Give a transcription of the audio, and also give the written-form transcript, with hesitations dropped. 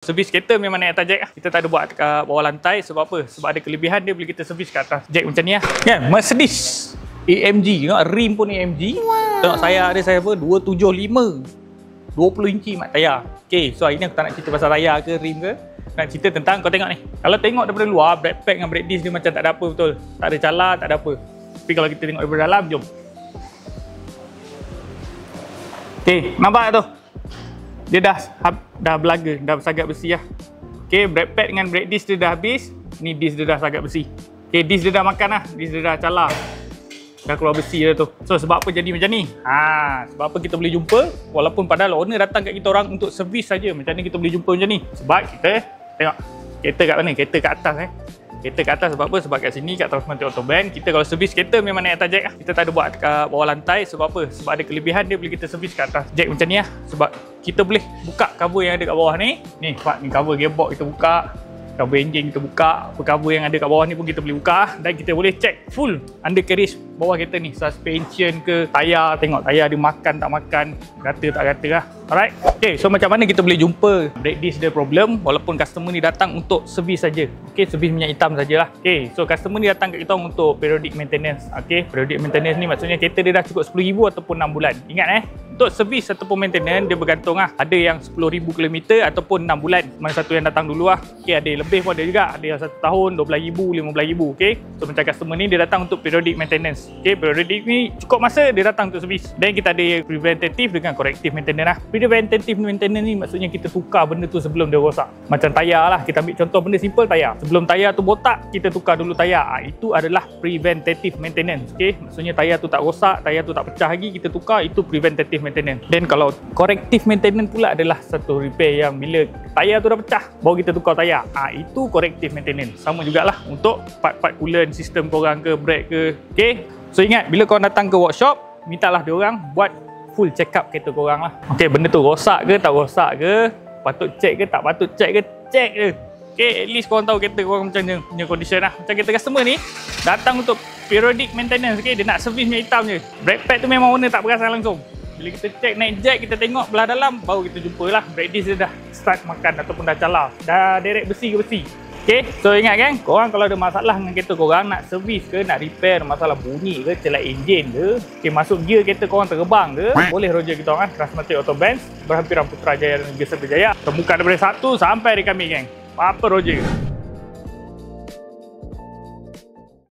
Servis kereta memang naik atas jack lah. Kita tak ada buat kat bawah lantai. Sebab apa? Sebab ada kelebihan dia boleh kita servis kat atas jack macam ni lah. Kan? Mercedes AMG. Tengok rim pun AMG. Tengok saya ada saya apa? 275 20 inci mat tayar. Okay, so hari ni aku tak nak cerita pasal tayar ke rim ke. Nak cerita tentang kau tengok ni. Kalau tengok daripada luar, brake pad dengan brake disc dia macam tak ada apa betul. Tak ada cala, tak ada apa. Tapi kalau kita tengok daripada dalam, jom. Okay, nampak tu? Dia dah belaga, dah sagak besi lah. Okay, brake pad dengan brake disc dia dah habis. Ni disc dia dah sagak besi. Okay, disc dia dah makan lah. Disc dia dah cala. Dah keluar besi dah tu. So sebab apa jadi macam ni? Sebab apa kita boleh jumpa walaupun padahal owner datang kat kita orang untuk servis saja. Macam ni kita boleh jumpa macam ni. Sebab kita tengok kereta kat mana? Kereta kat atas Kereta kat atas sebab apa? Sebab kat sini kat Transmart Autobahn kita kalau servis kereta memang naik atas jack lah. Kita tak ada buat kat bawah lantai. Sebab apa? Sebab ada kelebihan dia boleh kita servis kat atas jack macam ni lah. Sebab kita boleh buka cover yang ada kat bawah ni. Ni nampak ni cover gearbox kita buka. Cover engine kita buka, apa cover yang ada kat bawah ni pun kita boleh buka dan kita boleh check full undercarriage bawah kereta ni, suspension ke, tayar, tengok tayar dia makan tak makan, rata tak rata lah. Alright. Okay, so macam mana kita boleh jumpa brake disc dia problem walaupun customer ni datang untuk servis saja. Okay, servis minyak hitam sajalah. Okay, so customer ni datang kat kita untuk periodic maintenance. Okay, periodic maintenance ni maksudnya kereta dia dah cukup 10,000 ataupun 6 bulan. Ingat untuk servis ataupun maintenance dia bergantung lah. Ada yang 10,000 km ataupun 6 bulan. Mana satu yang datang dulu lah. Okay, ada lebih pun ada juga. Ada yang 1 tahun, 12,000, 15,000. Okay, so macam customer ni dia datang untuk periodic maintenance. Okay, periodic ni cukup masa dia datang untuk servis. Dan kita ada preventative dengan corrective maintenance lah. Preventative maintenance ni maksudnya kita tukar benda tu sebelum dia rosak. Macam tayar lah. Kita ambil contoh benda simple tayar. Sebelum tayar tu botak, kita tukar dulu tayar. Itu adalah preventative maintenance. Okay, maksudnya tayar tu tak rosak, tayar tu tak pecah lagi, kita tukar, itu preventative maintenance. Dan kalau corrective maintenance pula adalah satu repair yang bila tayar tu dah pecah, baru kita tukar tayar. Itu corrective maintenance. Sama jugalah untuk part-part coolant sistem korang ke, brake ke. Okay, so ingat bila korang datang ke workshop, mintalah diorang buat full check up kereta korang lah. Okay, benda tu rosak ke tak rosak ke, patut check ke tak patut check ke, check je. Okay, at least korang tahu kereta korang macam mana punya condition lah. Macam kereta customer ni datang untuk periodic maintenance. Okay, dia nak servis minyak hitam je. Brake pad tu memang owner tak perasan langsung. Bila kita check naik jack, kita tengok belah dalam, baru kita jumpa lah brake disc dia dah start makan ataupun dah cala, dah direct besi ke besi. Okay, so ingat kan, korang kalau ada masalah dengan kereta korang, nak servis ke, nak repair, masalah bunyi ke, celat enjin ke, okay, masuk gear kereta korang terbang ke, boleh roger kita orang Transmart Autobahn, Berhampiran Putrajaya dan Geser Berjaya. Terbuka daripada 1 sampai hari Khamis, geng. Apa roger?